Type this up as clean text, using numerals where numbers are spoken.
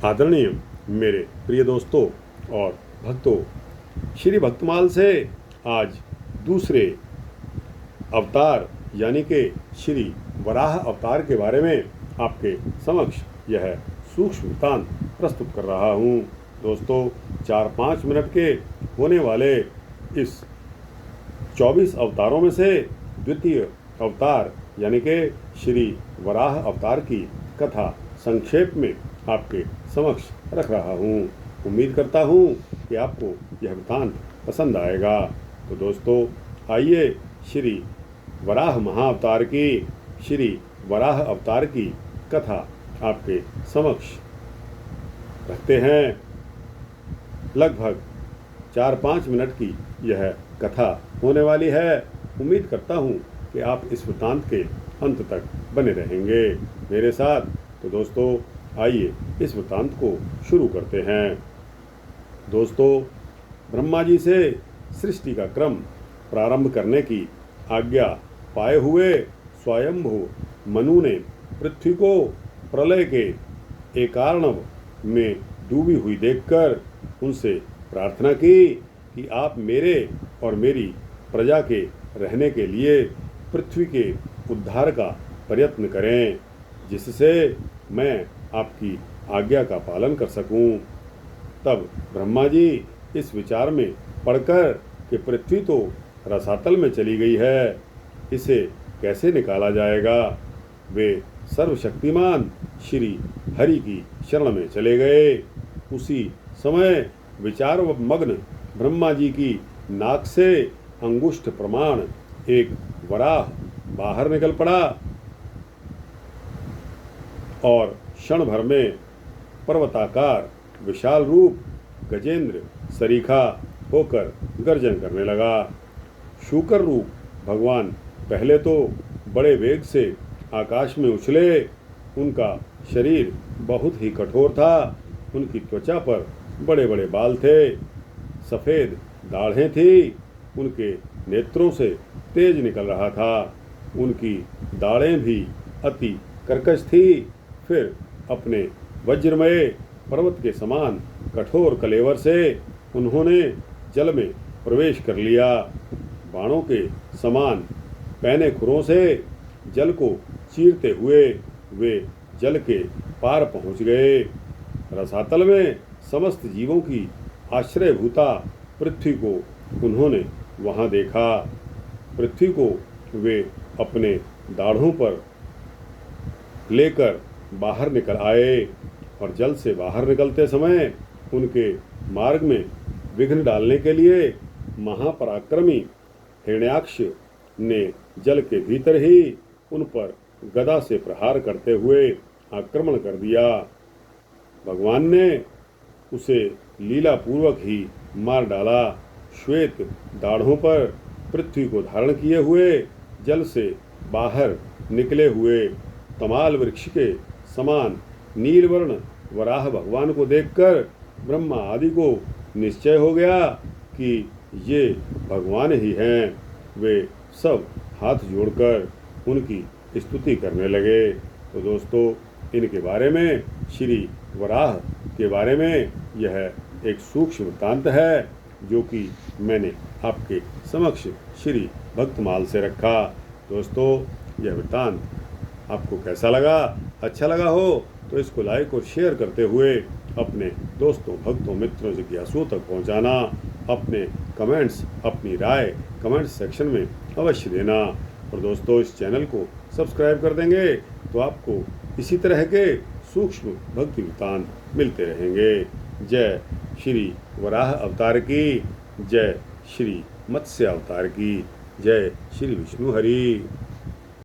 आदरणीय मेरे प्रिय दोस्तों और भक्तों, श्री भक्तमाल से आज दूसरे अवतार यानी कि श्री वराह अवतार के बारे में आपके समक्ष यह सूक्ष्म वृत्तांत प्रस्तुत कर रहा हूँ। दोस्तों, 4-5 मिनट के होने वाले इस 24 अवतारों में से द्वितीय अवतार यानी कि श्री वराह अवतार की कथा संक्षेप में आपके समक्ष रख रहा हूँ। उम्मीद करता हूँ कि आपको यह वृत्तांत पसंद आएगा। तो दोस्तों, आइए श्री वराह महाअवतार की श्री वराह अवतार की कथा आपके समक्ष रखते हैं। लगभग 4-5 मिनट की यह कथा होने वाली है। उम्मीद करता हूँ कि आप इस वृत्तांत के अंत तक बने रहेंगे मेरे साथ। तो दोस्तों, आइए इस वृत्तांत को शुरू करते हैं। दोस्तों, ब्रह्मा जी से सृष्टि का क्रम प्रारंभ करने की आज्ञा पाए हुए स्वयंभू मनु ने पृथ्वी को प्रलय के एकार्णव में डूबी हुई देखकर उनसे प्रार्थना की कि आप मेरे और मेरी प्रजा के रहने के लिए पृथ्वी के उद्धार का प्रयत्न करें, जिससे मैं आपकी आज्ञा का पालन कर सकूं। तब ब्रह्मा जी इस विचार में पड़कर कि पृथ्वी तो रसातल में चली गई है, इसे कैसे निकाला जाएगा, वे सर्वशक्तिमान श्री हरि की शरण में चले गए। उसी समय विचार मग्न ब्रह्मा जी की नाक से अंगुष्ठ प्रमाण एक वराह बाहर निकल पड़ा और क्षण भर में पर्वताकार विशाल रूप गजेंद्र सरीखा होकर गर्जन करने लगा। शूकर रूप भगवान पहले तो बड़े वेग से आकाश में उछले। उनका शरीर बहुत ही कठोर था। उनकी त्वचा पर बड़े बड़े बाल थे, सफ़ेद दाढ़ें थी। उनके नेत्रों से तेज निकल रहा था। उनकी दाढ़ें भी अति कर्कश थी। फिर अपने वज्रमय पर्वत के समान कठोर कलेवर से उन्होंने जल में प्रवेश कर लिया। बाणों के समान पैने खुरों से जल को चीरते हुए वे जल के पार पहुंच गए। रसातल में समस्त जीवों की आश्रयभूता पृथ्वी को उन्होंने वहां देखा। पृथ्वी को वे अपने दाढ़ों पर लेकर बाहर निकल आए और जल से बाहर निकलते समय उनके मार्ग में विघ्न डालने के लिए महापराक्रमी हिरण्याक्ष ने जल के भीतर ही उन पर गदा से प्रहार करते हुए आक्रमण कर दिया। भगवान ने उसे लीलापूर्वक ही मार डाला। श्वेत दाढ़ों पर पृथ्वी को धारण किए हुए जल से बाहर निकले हुए तमाल वृक्ष के समान नीलवर्ण वराह भगवान को देखकर ब्रह्मा आदि को निश्चय हो गया कि ये भगवान ही हैं। वे सब हाथ जोड़कर उनकी स्तुति करने लगे। तो दोस्तों, इनके बारे में श्री वराह के बारे में यह एक सूक्ष्म वृत्तांत है जो कि मैंने आपके समक्ष श्री भक्तमाल से रखा। दोस्तों, यह वृत्तांत आपको कैसा लगा? अच्छा लगा हो तो इसको लाइक और शेयर करते हुए अपने दोस्तों, भक्तों, मित्रों, जिज्ञासुओं तक पहुंचाना। अपने कमेंट्स, अपनी राय कमेंट सेक्शन में अवश्य देना। और दोस्तों, इस चैनल को सब्सक्राइब कर देंगे तो आपको इसी तरह के सूक्ष्म भक्ति वृत्तांत मिलते रहेंगे। जय श्री वराह अवतार की, जय श्री मत्स्य अवतार की, जय श्री विष्णु हरि।